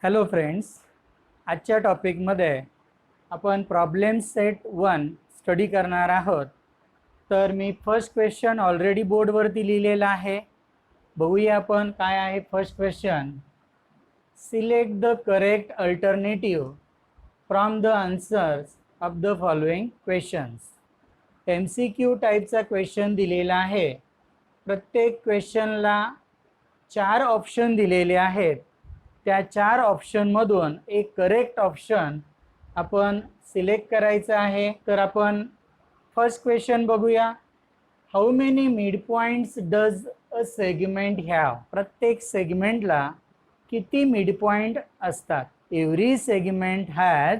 Hello friends, आजच्या टॉपिकमध्ये आपण problem set 1 study करणार आहोत. तर मी फर्स्ट क्वेश्चन ऑलरेडी बोर्डवरती लिहिलेला आहे. बघूया आपण काय आहे first question. Select the correct alternative from the answers of the following questions. MCQ टाईपचा क्वेश्चन दिलेला आहे. प्रत्येक क्वेश्चनला 4 ऑप्शन दिलेले आहेत. त्या 4 ऑप्शनमधून एक करेक्ट ऑप्शन आपण सिलेक्ट करायचा आहे. तर आपण फर्स्ट क्वेश्चन बघूया. How many mid points does a segment have. प्रत्येक सेगमेंटला किती मिड पॉइंट असतात. Every segment has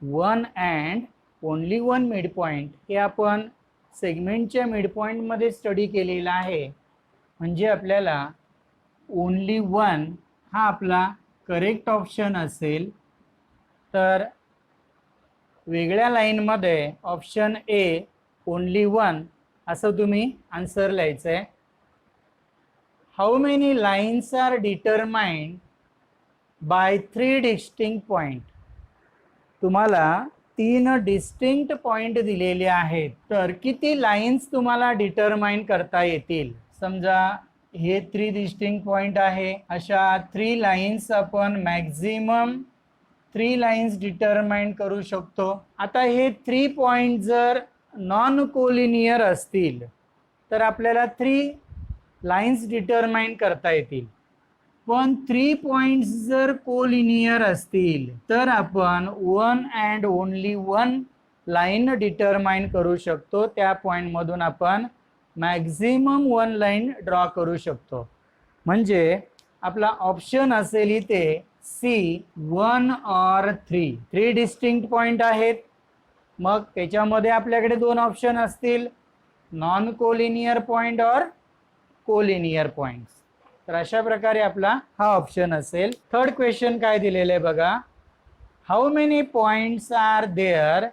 1 and only 1 mid point. हे आपण सेगमेंटच्या मिड पॉइंटमध्ये स्टडी केलेला आहे. म्हणजे आपल्याला ओनली 1 हा आपला करेक्ट ऑप्शन असेल. तर वेगळ्या लाईनमध्ये ऑप्शन ए ओनली 1 असं तुम्ही आन्सर लिहायचं आहे. How many lines are determined by 3 distinct point. तुम्हाला 3 डिस्टिंक्ट पॉईंट दिलेले आहेत. तर किती लाईन्स तुम्हाला डिटरमाइन करता येतील. समजा हे 3 डिस्टिंक्ट पॉईंट आहे. अशा 3 लाईन्स आपण मॅक्झिमम 3 लाईन्स डिटरमाइन करू शकतो. आता हे 3 पॉईंट जर नॉन कोलिनियर असतील तर आपल्याला 3 लाईन्स डिटरमाइन करता येतील. पण 3 पॉईंट्स जर कोलिनियर असतील तर आपण 1 अँड ओनली 1 लाईन डिटरमाइन करू शकतो. त्या पॉईंटमधून आपण मॅक्झिमम 1 लाईन ड्रॉ करू शकतो. म्हणजे आपला ऑप्शन असेल इथे सी 1 और 3 डिस्टिंक्ट पॉईंट आहेत. मग त्याच्यामध्ये आपल्याकडे 2 ऑप्शन असतील, नॉन कोलिनियर पॉईंट और कोलिनियर पॉईंट्स. तर अशा प्रकारे आपला हा ऑप्शन असेल. थर्ड क्वेश्चन काय दिलेलं आहे बघा. How many points are there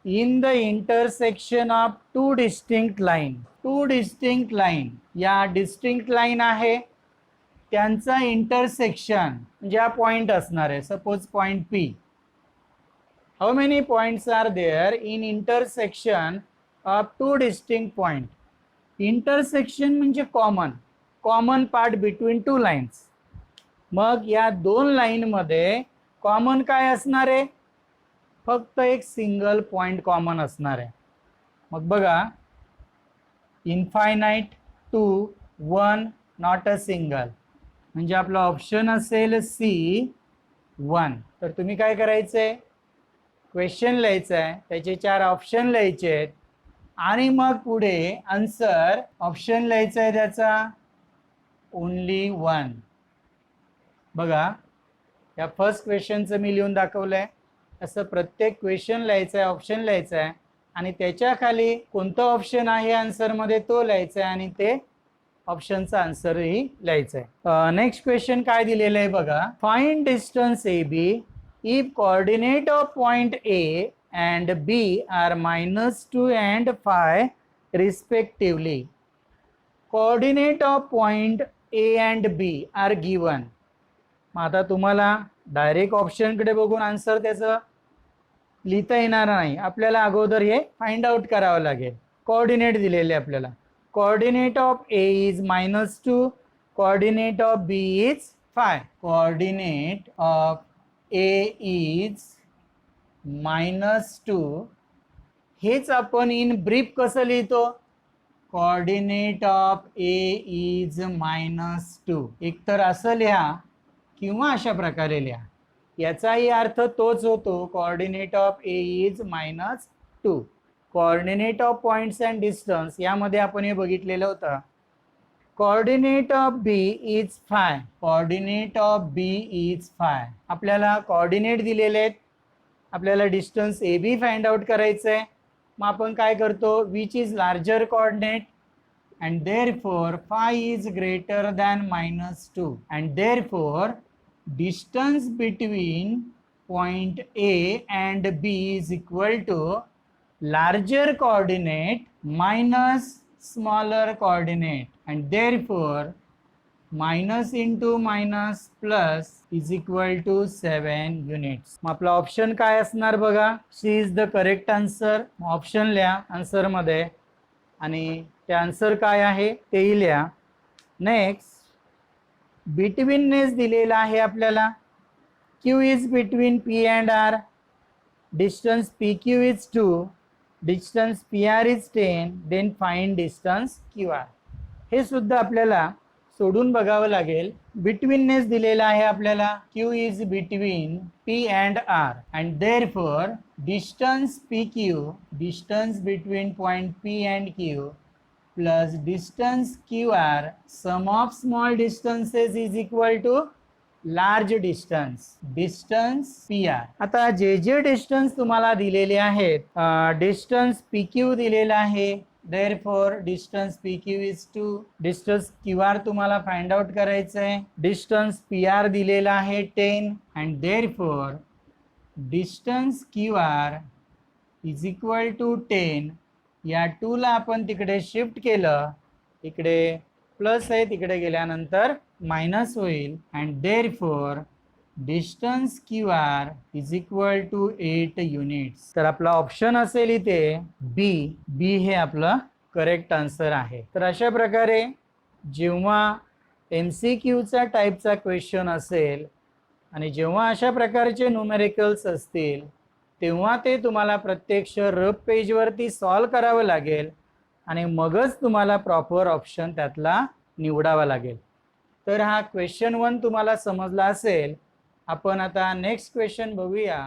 in the intersection of 2 distinct line. 2 distinct line, या डिस्टिंक्ट लाईन आहे त्यांचा इंटरसेक्शन म्हणजे हा पॉइंट असणार आहे. Suppose point P. How many points are there in intersection of 2 distinct point. Intersection म्हणजे common part between 2 lines. मग या 2 लाईनमध्ये कॉमन काय असणार आहे. फक्त एक सिंगल पॉइंट कॉमन असणार आहे. मग बघा, इन्फायनाइट 2 1 नॉट अ सिंगल. म्हणजे आपला ऑप्शन असेल सी 1. तर तुम्ही काय करायचंय, क्वेश्चन लिहायचं आहे, त्याचे 4 ऑप्शन लिहायचे आहेत आणि मग पुढे आन्सर ऑप्शन लिहायचं आहे त्याचा ओनली 1. बघा, या फर्स्ट क्वेश्चनचं मी लिहून दाखवलंय. असं प्रत्येक क्वेश्चन लिहायचं आहे, ऑप्शन लिहायचं आहे आणि त्याच्या खाली कोणतं ऑप्शन आहे आन्सरमध्ये तो लिहायचं आहे आणि ते ऑप्शनचा आन्सरही लिहायचं आहे. नेक्स्ट क्वेश्चन काय दिलेलं आहे बघा. Find distance A B if coordinate of point A and B are -2 and 5 respectively. Coordinate of point A and B are given. मग आता तुम्हाला डायरेक्ट ऑप्शनकडे बघून आन्सर त्याचं लिहिता येणार नाही. आपल्याला अगोदर हे फाइंड आउट करावं लागेल. कोऑर्डिनेट दिलेले आपल्याला. Coordinate of A is -2, coordinate of B is 5. Coordinate of A is -2. हेच आपण इन ब्रीफ कसं लिहितो. Coordinate of A is -2. एकतर असं लिहा किंवा अशा प्रकारे लिहा. याचाही अर्थ तोच होतो. Coordinate of A is -2. Coordinate of points and distance यामध्ये आपण हे बघितलेलं होतं. Coordinate of B is 5. Coordinate of B is 5. आपल्याला कोऑर्डिनेट दिलेले आहेत. आपल्याला distance A B find out करायचं आहे. मग आपण काय करतो, which is larger coordinate and therefore 5 is greater than -2 and therefore distance between point A and B is equal to larger coordinate minus smaller coordinate and therefore minus into minus plus is equal to 7 units. मग आपला option काय असणार बघा. C is the correct answer. Option लिहा आन्सरमध्ये आणि ते answer काय आहे तेही लिहा. नेक्स्ट बिटवीननेस दिलेला आहे आपल्याला. Q is between P and R. Distance P Q is 2. Distance P R is 10. Then find distance Q R. हे सुद्धा आपल्याला सोडून बघावं लागेल. बिटवीननेस दिलेला आहे आपल्याला. Q is between P and R and therefore distance P Q, distance between point P and Q plus distance Q R, sum of small distances is equal to large distance, distance P R. आता जे जे distance तुम्हाला दिलेले आहेत, distance P Q दिलेला आहे, therefore distance P Q is 2. Distance Q R तुम्हाला find out करायचं आहे. डिस्टन्स पी आर दिलेला आहे 10 and therefore distance Q R is equal to 10. या 2 ला आपण तिकडे शिफ्ट केलं, इकडे प्लस आहे, तिकडे गेल्यानंतर मायनस होईल and therefore distance Q R is equal to 8 units. तर आपला ऑप्शन असेल इथे बी. बी हे आपलं करेक्ट आन्सर आहे. तर अशा प्रकारे जेव्हा MCQचा टाईपचा क्वेश्चन असेल आणि जेव्हा अशा प्रकारचे न्यूमेरिकल्स असतील तेव्हा ते तुम्हाला प्रत्यक्ष रफ पेजवरती सॉल्व करावं लागेल आणि मगच तुम्हाला प्रॉपर ऑप्शन त्यातला निवडावा लागेल. तर हा क्वेश्चन 1 तुम्हाला समजला असेल. आपण आता नेक्स्ट क्वेश्चन बघूया.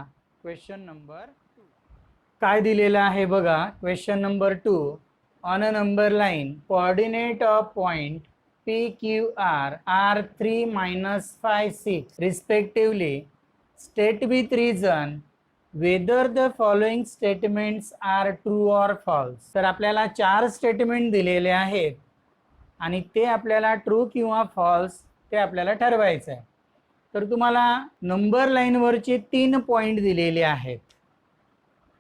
क्वेश्चन नंबर 2 काय दिलेलं आहे बघा. Question number 2. On a number line coordinate of point P Q R are 3 - 5 6 respectively state with reason whether the following statements are true or false. तर आपल्याला 4 स्टेटमेंट दिलेले आहेत आणि ते आपल्याला ट्रू किंवा फॉल्स ते आपल्याला ठरवायचं आहे. तर तुम्हाला नंबर लाईनवरचे 3 पॉईंट दिलेले आहेत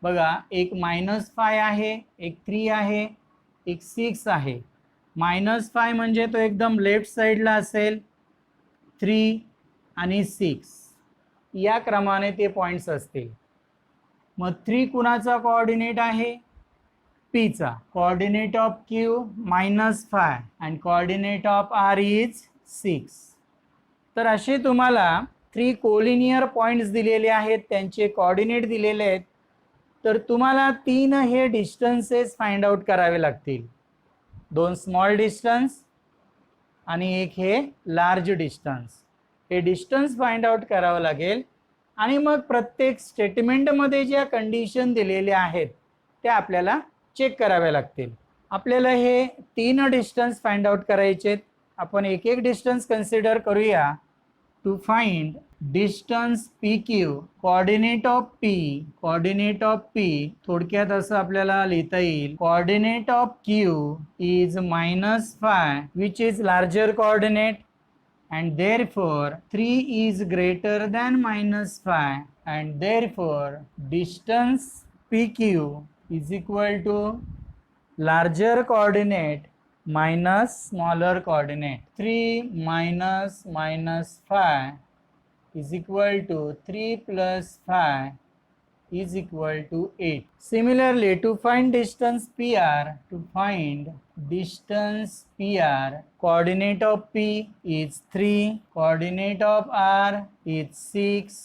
बघा. एक -5 आहे, एक 3 आहे, एक 6 आहे. -5 म्हणजे तो एकदम लेफ्ट साईडला असेल, 3 आणि 6 या क्रमाने ते पॉईंट्स असतील. मग 3 कुणाचा कोऑर्डिनेट आहे? P चा. Coordinate of Q -5 and coordinate of R is 6. तर असे तुम्हाला 3 कोलिनियर पॉईंट्स दिलेले आहेत, त्यांचे कोऑर्डिनेट दिलेले आहेत. तर तुम्हाला 3 हे डिस्टन्सेस फाइंड आउट करावे लागतील. 2 स्मॉल डिस्टन्स आणि एक हे लार्ज डिस्टन्स. हे डिस्टन्स फाइंड आउट करावं लागेल आणि मग प्रत्येक स्टेटमेंटमध्ये ज्या कंडिशन दिलेल्या आहेत त्या आपल्याला चेक कराव्या लागतील. आपल्याला हे 3 डिस्टन्स फाइंड आउट करायचे. आपण एक एक डिस्टन्स कन्सिडर करूया. To find distance P Q, coordinate of P, coordinate of P थोडक्यात असं आपल्याला लिहिता येईल. Coordinate of Q is -5 which is larger coordinate and therefore 3 is greater than -5 and therefore distance PQ is equal to larger coordinate minus smaller coordinate. 3 minus -5 is equal to 3 plus 5 is equal to 8. Similarly, to find distance PR, coordinate of P is 3, coordinate of R is 6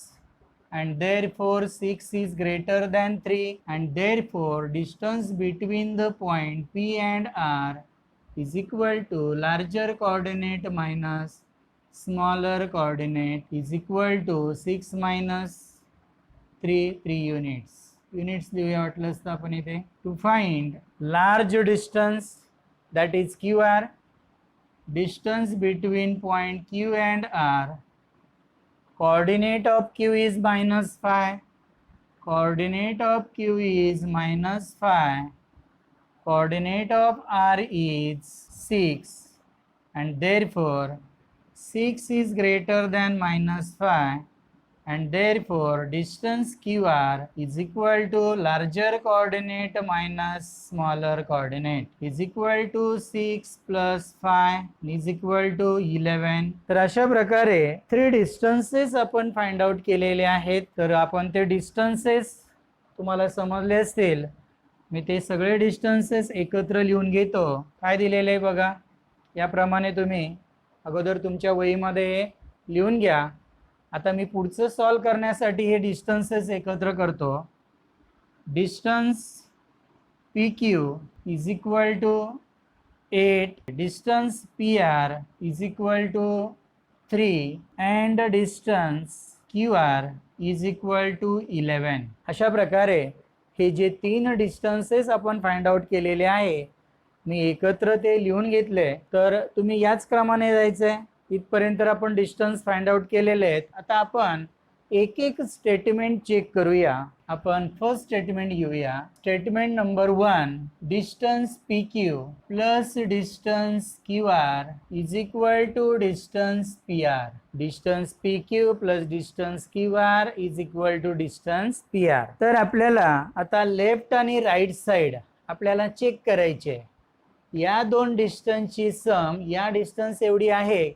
and therefore 6 is greater than 3 and therefore distance between the point P and R is equal to larger coordinate minus smaller coordinate is equal to 6 minus 3 units. Units लिहूया वाटलं असतं आपण इथे. To find large distance that is Q R, distance between point Q and R, coordinate of Q is -5, coordinate of Q is -5, coordinate of R is 6 and therefore 6 is greater than -5 and therefore distance QR is equal to larger coordinate minus smaller coordinate is equal to 6 plus 5 is equal to 11. तर अशा प्रकारे 3 distances आपण find out केलेले आहेत. तर आपण ते distances तुम्हाला समजले असतील. मी ते सगळे डिस्टन्सेस एकत्र लिहून घेतो. काय दिलेले आहे बघा, याप्रमाणे तुम्ही अगोदर तुमच्या वहीमध्ये लिहून घ्या. आता मी पुढचं सॉल्व करण्यासाठी हे डिस्टन्सेस एकत्र करतो. Distance P Q is equal to 8, distance P R is equal to 3 and distance Q R is equal to 11. अशा प्रकारे हे जे 3 डिस्टन्सेस आपण फाइंड आउट केलेले आहे, मी एकत्र ते लिहून घेतले. तर तुम्ही याच क्रमाने जायचं आहे. इथपर्यंत आपण डिस्टन्स फाइंड आउट केलेले आहेत. आता आपण एक एक स्टेटमेंट चेक करूया. आपण फर्स्ट स्टेटमेंट घेऊया. Statement number 1, distance P Q plus distance Q R is equal to distance P R. Distance P Q plus distance Q R is equal to distance P R. तर आपल्याला आता left आणि right side आपल्याला check करायचे. या दोन डिस्टन्सची सम या distance एवढी आहे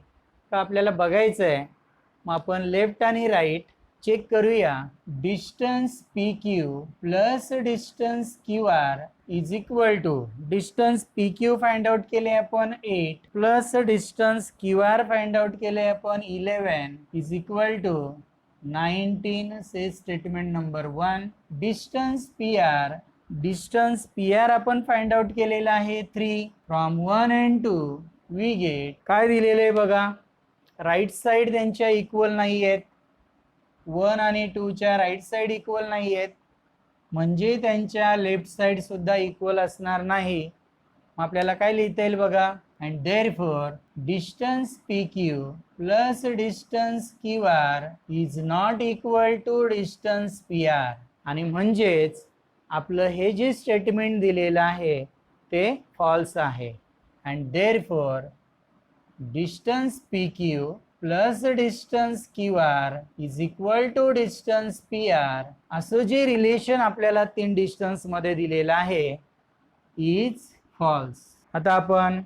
का आपल्याला बघायचं आहे. मग आपण लेफ्ट आणि राईट चेक करूया. Distance P Q plus distance Q R is equal to distance P Q find out केले आपण 8 प्लस distance Q R find out केले आपण 11 is equal to 19. Say statement number 1. Distance P R आपण find out केलेला आहे 3. From 1 and 2 we gate काय दिलेलं आहे बघा, राईट साईड त्यांच्या इक्वल नाही आहेत. 1 आणि 2च्या राईट साईड इक्वल नाही आहेत, म्हणजे त्यांच्या लेफ्ट साईड सुद्धा इक्वल असणार नाही. मग आपल्याला काय लिहिता येईल बघा, and therefore distance P Q plus distance Q R is not equal to distance P R. आणि म्हणजेच आपलं हे जे स्टेटमेंट दिलेलं आहे ते फॉल्स आहे. And therefore distance P Q plus distance Q R is equal to distance P R असं जे रिलेशन आपल्याला 3 डिस्टन्समध्ये दिलेलं आहे इज फॉल्स. आता आपण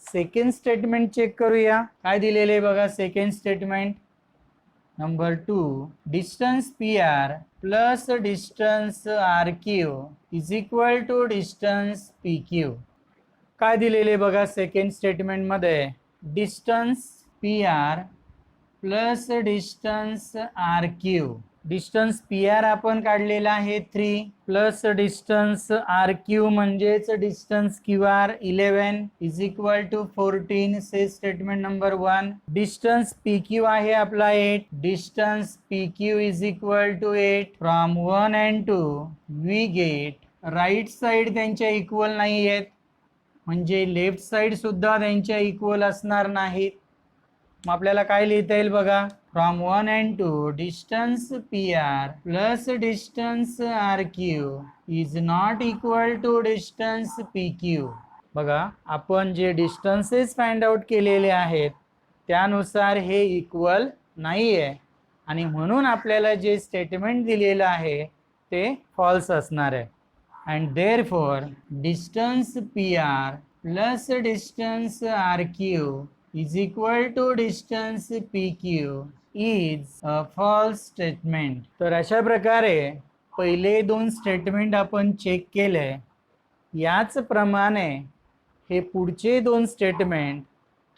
सेकंड स्टेटमेंट चेक करूया. काय दिलेले बघा second statement number 2, distance P R plus distance R Q is equal to distance P Q. काय दिलेले बघा सेकंड स्टेटमेंटमध्ये, distance P R plus distance R Q. Distance P R आपण काढलेला आहे 3 प्लस डिस्टन्स आर क्यू म्हणजेच distance Q R 11 is equal to 14. Say statement number 1. Distance P Q आहे आपला 8. Distance P Q is equal to 8. From 1 and 2 we get right side त्यांच्या equal नाही आहेत, म्हणजे लेफ्ट साईड सुद्धा त्यांच्या equal असणार नाहीत. मग आपल्याला काय लिहिता येईल बघा, from 1 and 2 distance P R plus distance R Q is not equal to distance P Q. बघा आपण जे डिस्टन्सेस फाइंड आउट केलेले आहेत त्यानुसार हे इक्वल नाही आहे, आणि म्हणून आपल्याला जे स्टेटमेंट दिलेलं आहे ते फॉल्स असणार आहे. And therefore distance P R plus distance R Q is equal to distance PQ is a false statement. तर अशा प्रकारे पहिले 2 स्टेटमेंट आपण चेक केले. याच प्रमाणे हे पुढचे 2 स्टेटमेंट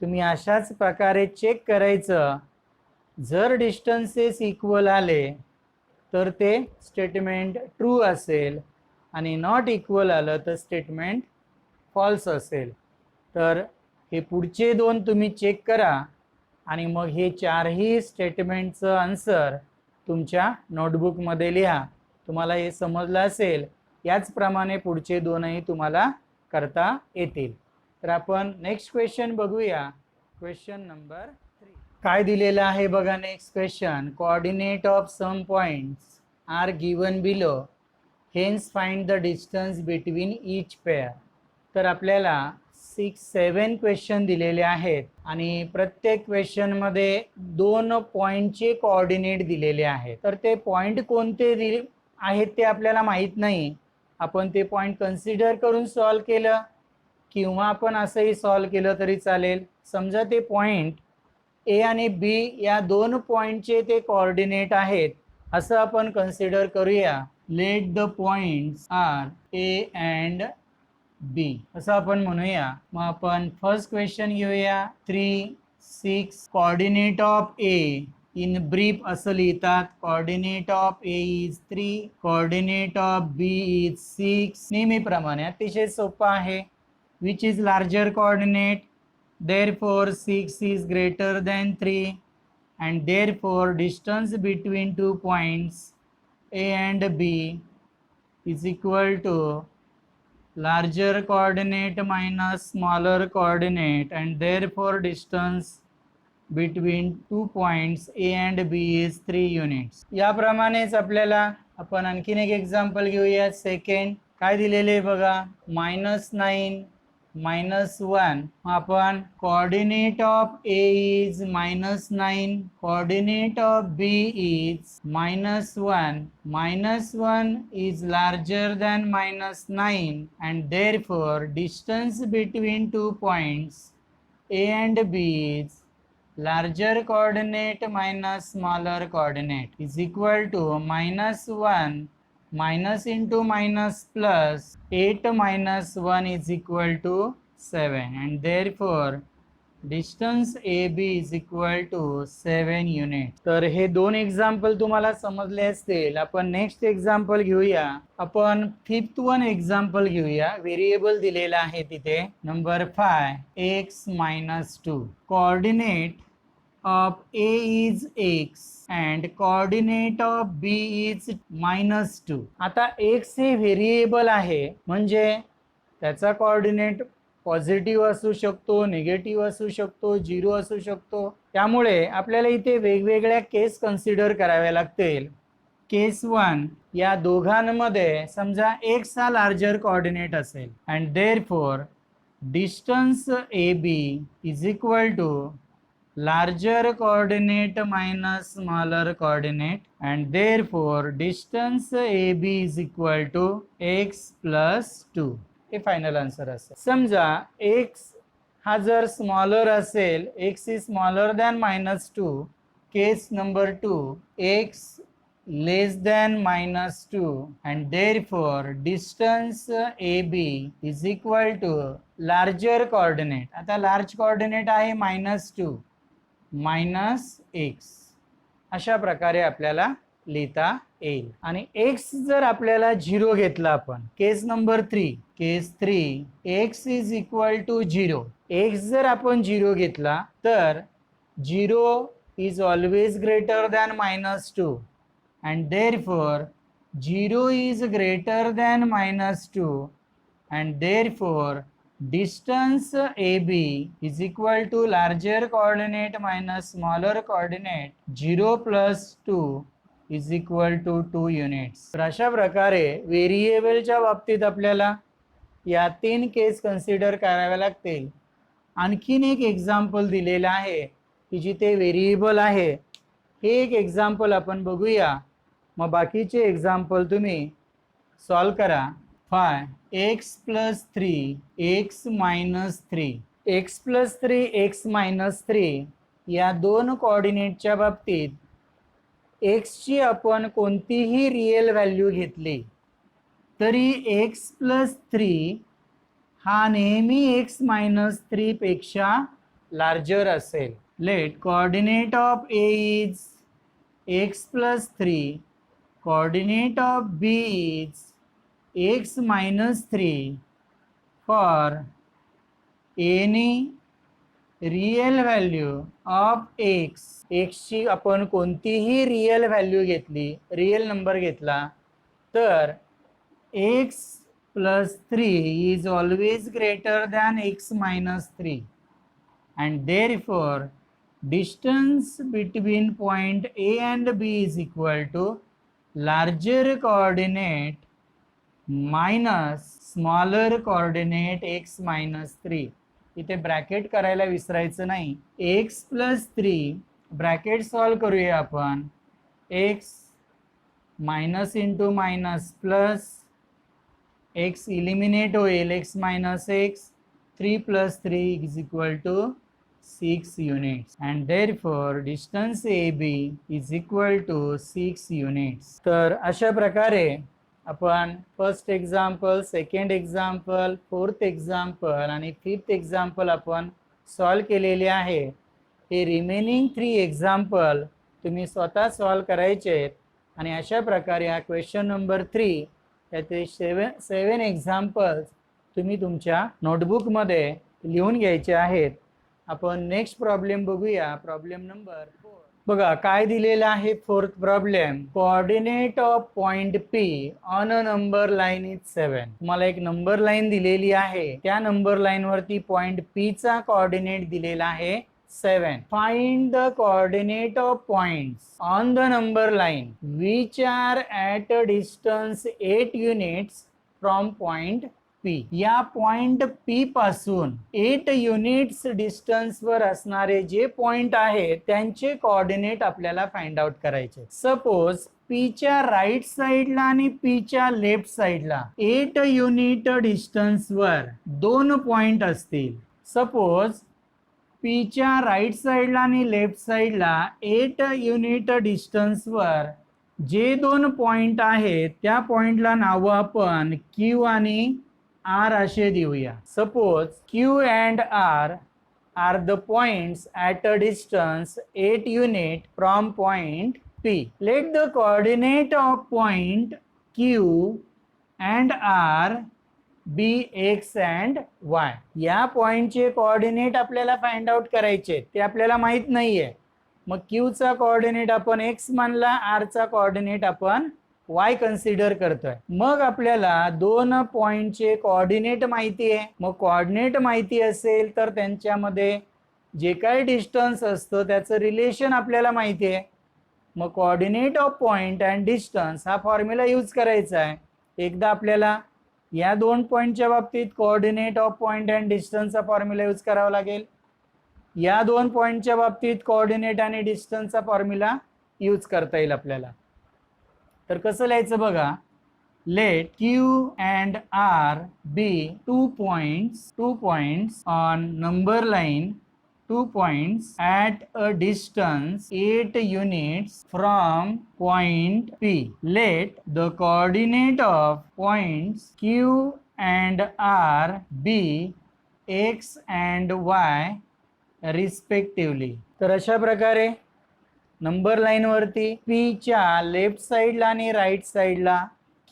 तुम्ही अशाच प्रकारे चेक करायचं. जर डिस्टन्सेस इक्वल आले तर ते स्टेटमेंट ट्रू असेल, आणि नॉट इक्वल आलं तर स्टेटमेंट फॉल्स असेल. तर हे पुढचे 2 तुम्ही चेक करा, आणि मग हे 4ही स्टेटमेंटचं आन्सर तुमच्या नोटबुकमध्ये लिहा. तुम्हाला हे समजलं असेल. याचप्रमाणे पुढचे 2ही तुम्हाला करता येतील. तर आपण नेक्स्ट क्वेश्चन बघूया. क्वेश्चन नंबर 3 काय दिलेलं आहे बघा. Next question, coordinate of some points are given below, hence find the distance between each pair. तर आपल्याला 6, 7 क्वेश्चन दिलेले आहेत आणि प्रत्येक क्वेश्चनमध्ये 2 पॉईंटचे कोऑर्डिनेट दिलेले आहेत. तर ते पॉईंट कोणते दिले आहेत ते आपल्याला माहीत नाही. आपण ते पॉईंट कन्सिडर करून सॉल्व केलं किंवा आपण असंही सॉल्व केलं तरी चालेल. समजा ते पॉईंट ए आणि बी या 2 पॉईंटचे ते कोऑर्डिनेट आहेत असं आपण कन्सिडर करूया. Let the points are A and B असं आपण म्हणूया. मग आपण फर्स्ट क्वेश्चन घेऊया. 3, 6 coordinate of A in brief असं लिहितात. Coordinate of A is 3, coordinate of B is 6. नेहमीप्रमाणे अतिशय सोपं आहे. Which is larger coordinate? Therefore 6 is greater than 3 and therefore distance between 2 points A and B is equal to larger coordinate minus smaller coordinate and therefore distance between 2 points A and B is 3 units. याप्रमाणेच आपल्याला आपण आणखीन एक example घेऊया. Second काय दिलेले बघा. -9 -1. आपण coordinate of A is -9, coordinate of B is -1. -1 is larger than -9 and therefore distance between 2 points A and B is larger coordinate minus smaller coordinate is equal to -1 minus into minus plus 8 minus 1 is equal to 7 and therefore distance AB is equal to 7 units. तर हे 2 example तुम्हाला समजले असतील. आपण next example घेऊया. आपण 5th one example घेऊया. Variable दिलेला आहे तिथे. Number 5 x - 2. Coordinate of A is x and coordinate of B is -2. आता x हे व्हेरिएबल आहे म्हणजे त्याचा कोऑर्डिनेट पॉझिटिव्ह असू शकतो, निगेटिव्ह असू शकतो, 0 असू शकतो. त्यामुळे आपल्याला इथे वेगवेगळ्या केस कन्सिडर कराव्या लागतील. केस 1 या दोघांमध्ये समजा x हा लार्जर कोऑर्डिनेट असेल and therefore distance AB is equal to larger coordinate minus smaller coordinate and therefore distance AB is equal to x plus 2. हे फायनल आन्सर असेल. समजा x हा जर स्मॉलर असेल, x is smaller than -2. Case number 2 x less than -2 and therefore distance AB is equal to larger coordinate. आता large coordinate आहे -2 -x. अशा प्रकारे आपल्याला लिहिता येईल. आणि x जर आपल्याला 0 घेतला आपण. Case number 3 x is equal to 0. x जर आपण 0 घेतला तर 0 is always greater than -2 and therefore 0 is greater than -2 and therefore distance AB is equal to larger coordinate minus smaller coordinate 0 plus 2 is equal to 2 units. तर अशा प्रकारे व्हेरिएबलच्या बाबतीत आपल्याला या 3 केस कन्सिडर कराव्या लागतील. आणखीन एक एक्झाम्पल दिलेला आहे की जिथे व्हेरिएबल आहे. हे एक एक्झाम्पल आपण बघूया. मग बाकीचे एक्झाम्पल तुम्ही सॉल्व करा. 5x plus 3 x minus 3. x plus 3 x minus 3 या 2 कोऑर्डिनेटच्या बाबतीत x ची आपण कोणतीही रियल व्हॅल्यू घेतली तरी x plus 3 हा नेहमी x minus 3 पेक्षा लार्जर असेल. Let coordinate of A is x plus 3, coordinate of B is x minus 3 for any real value of x. x ची आपण कोणतीही रियल व्हॅल्यू घेतली, रियल नंबर घेतला तर x plus 3 is always greater than x minus 3 and therefore distance between point A and B is equal to larger coordinate minus smaller coordinate x minus 3. इथे bracket करायला विसरायचं नाही. X plus 3 bracket solve करूया आपण. X minus into minus plus, x eliminate होईल, x minus x, 3 plus 3 is equal to 6 units and therefore distance AB is equal to 6 units. तर अशा प्रकारे आपण first example, second example, fourth example आणि fifth example आपण solve केलेले आहे. हे रिमेनिंग 3 एक्झाम्पल तुम्ही स्वतः सॉल्व करायचे आहेत आणि अशा प्रकारे हा क्वेश्चन नंबर 3 याचे 7 एक्झाम्पल्स तुम्ही तुमच्या नोटबुकमध्ये लिहून घ्यायचे आहेत. आपण नेक्स्ट प्रॉब्लेम बघूया. प्रॉब्लेम नंबर 4 बघा काय दिलेलं आहे. Fourth problem, coordinate of point P on a number line is 7. तुम्हाला एक नंबर लाईन दिलेली आहे, त्या नंबर लाईन वरती पॉइंट पी चा कोऑर्डिनेट दिलेला आहे 7. Find the coordinate of points on the number line which are at a distance 8 units from point P. या पॉइंट पी पासून 8 युनिट्स डिस्टन्स वर असणारे जे पॉइंट आहेत त्यांचे कोऑर्डिनेट आपल्याला फाइंड आउट करायचे. सपोज पी च्या राईट साइडला आणि पी च्या लेफ्ट साइडला 8 युनिट डिस्टन्स वर 2 पॉइंट असतील. सपोज पी च्या राईट साइडला आणि लेफ्ट साइडला 8 युनिट डिस्टन्स वर जे 2 पॉइंट आहेत त्या पॉइंटला नाव आपण क्यू आणि आर असे देऊया. Suppose Q and R are the points at a distance 8 unit from point P. Let the coordinate of point Q and R be X and Y. या पॉइंटचे कोऑर्डिनेट आपल्याला फाइंड आउट करायचे, ते आपल्याला माहित नाहीये. मग क्यू चा कोऑर्डिनेट आपण एक्स मानला, आर चा कोऑर्डिनेट आपण वाय कन्सिडर करतोय. मग आपल्याला 2 पॉइंटचे कोऑर्डिनेट माहिती आहे. मग कोऑर्डिनेट माहिती असेल तर त्यांच्यामध्ये जे काही डिस्टन्स असतं त्याचं रिलेशन आपल्याला माहिती आहे. मग coordinate of point and distance हा फॉर्म्युला यूज करायचा आहे. एकदा आपल्याला या 2 पॉइंटच्या बाबतीत कोऑर्डिनेट ऑफ पॉइंट अँड डिस्टन्सचा फॉर्म्युला यूज करावा लागेल. या 2 पॉइंटच्या बाबतीत कोऑर्डिनेट आणि डिस्टन्सचा फॉर्म्युला यूज करता येईल आपल्याला. तर कसं लिहायचं बघा. Let Q and R be 2 points on number line 2 points at a distance 8 units from point P. Let the coordinate of points Q and R be X and Y respectively. तर अशा प्रकारे नंबर लाईन वरती P च्या left साइडला आणि right साइडला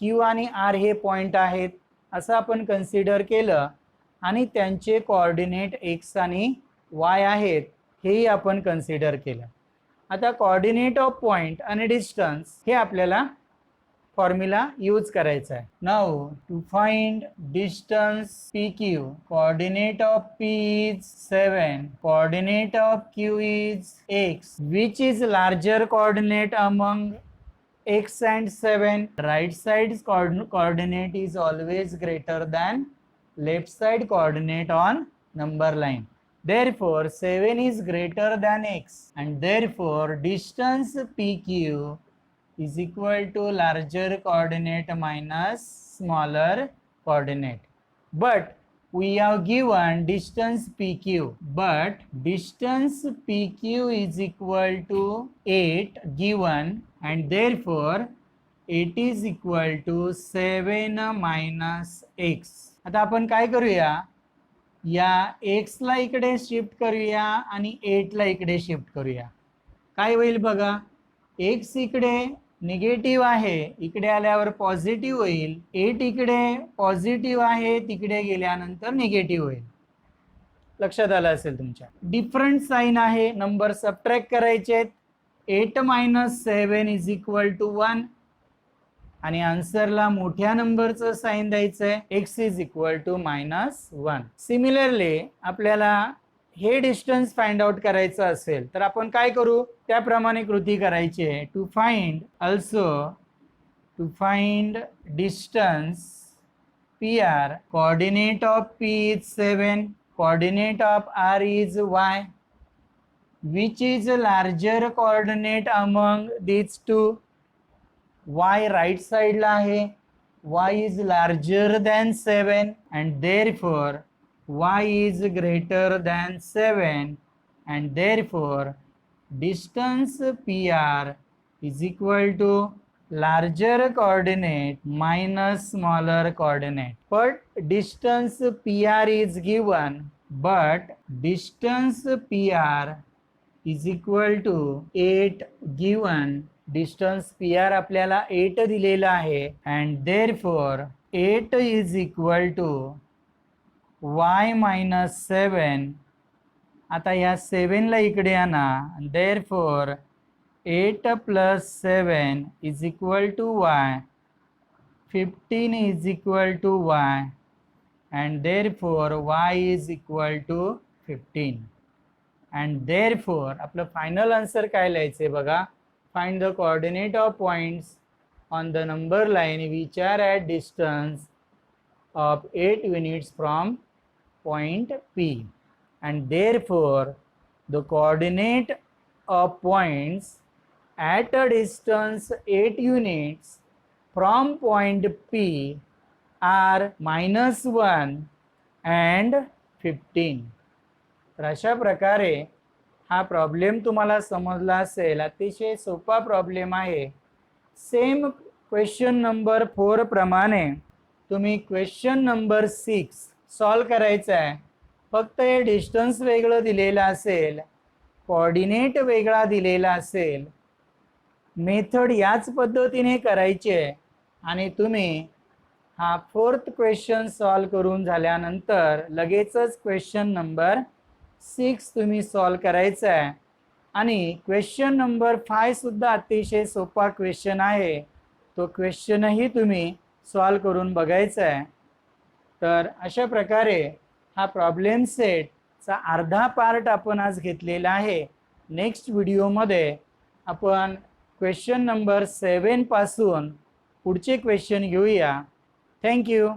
Q आणि R हे पॉइंट आहेत असं आपण कन्सिडर केलं आणि त्यांचे कोऑर्डिनेट X आणि Y आहेत हेही आपण कन्सिडर केलं. आता कोऑर्डिनेट ऑफ पॉइंट आणि डिस्टन्स हे आपल्याला फॉर्म्युला यूज करायचा आहे. Now to find distance PQ, coordinate of P is 7, coordinate of Q is X. Which is larger coordinate among X and 7? Right side coordinate is always greater than left side coordinate on number line. Therefore 7 is greater than X and therefore distance PQ is equal to larger coordinate minus smaller coordinate. But we have given distance PQ, but distance PQ is equal to 8 given and therefore it is equal to 7 minus X. आता आपण काय करूया, या X ला इकडे shift करूया आणि 8 ला इकडे शिफ्ट करूया. काय होईल बघा, X इकडे निगेटिव्ह आहे, इकडे आल्यावर पॉझिटिव्ह होईल. 8 इकडे पॉझिटिव्ह आहे, तिकडे गेल्यानंतर निगेटिव्ह होईल. लक्षात आलं असेल तुमच्या. डिफरंट साइन आहे, नंबर सबट्रॅक्ट करायचे. 8 - 7 इज इक्वल टू 1 आणि आन्सरला मोठ्या नंबरचं साइन द्यायचंय. X is equal to -1. Similarly आपल्याला हे डिस्टन्स फाइंड आउट करायचं असेल तर आपण काय करू, त्याप्रमाणे कृती करायची आहे. To find distance PR, coordinate of P is 7 coordinate of r is y. Which is a larger coordinate among these two? Y right side ला आहे. Y is larger than 7 and therefore y is greater than 7 and therefore distance PR is equal to larger coordinate minus smaller coordinate. But distance PR is given, but distance PR is equal to 8 given. Distance PR आपल्याला 8 दिलेला आहे and therefore 8 is equal to y minus 7. आता या 7 ला इकडे आणा. therefore 8 plus 7 is equal to y. 15 is equal to y and therefore y is equal to 15. and therefore आपलं final answer काय लिहायचे बघा. Find the coordinate of points on the number line which are at distance of 8 units from point P. And therefore, the coordinate of points at a distance 8 units from point P are -1 and 15. तर अशा प्रकारे हा problem तुम्हाला समजला असेल. अतिशय सोपा problem आहे. सेम क्वेश्चन नंबर 4 प्रमाणे तुम्ही क्वेश्चन नंबर 6 सॉल्व करायचा आहे. फक्त हे डिस्टन्स वेगळं दिलेलं असेल, कोऑर्डिनेट वेगळा दिलेला असेल. मेथड याच पद्धतीने करायची आहे आणि तुम्ही हा 4th क्वेश्चन सॉल्व करून झाल्यानंतर लगेचच क्वेश्चन नंबर 6 तुम्ही सॉल्व करायचा आहे. आणि क्वेश्चन नंबर 5 सुद्धा अतिशय सोपा क्वेश्चन आहे. तो क्वेश्चनही तुम्ही सॉल्व करून बघायचा आहे. तर अशा प्रकारे हा प्रॉब्लेम सेटचा अर्धा पार्ट आपण आज घेतलेला आहे. नेक्स्ट व्हिडिओमध्ये आपण क्वेश्चन नंबर 7 पासून पुढचे क्वेश्चन घेऊया. थँक्यू.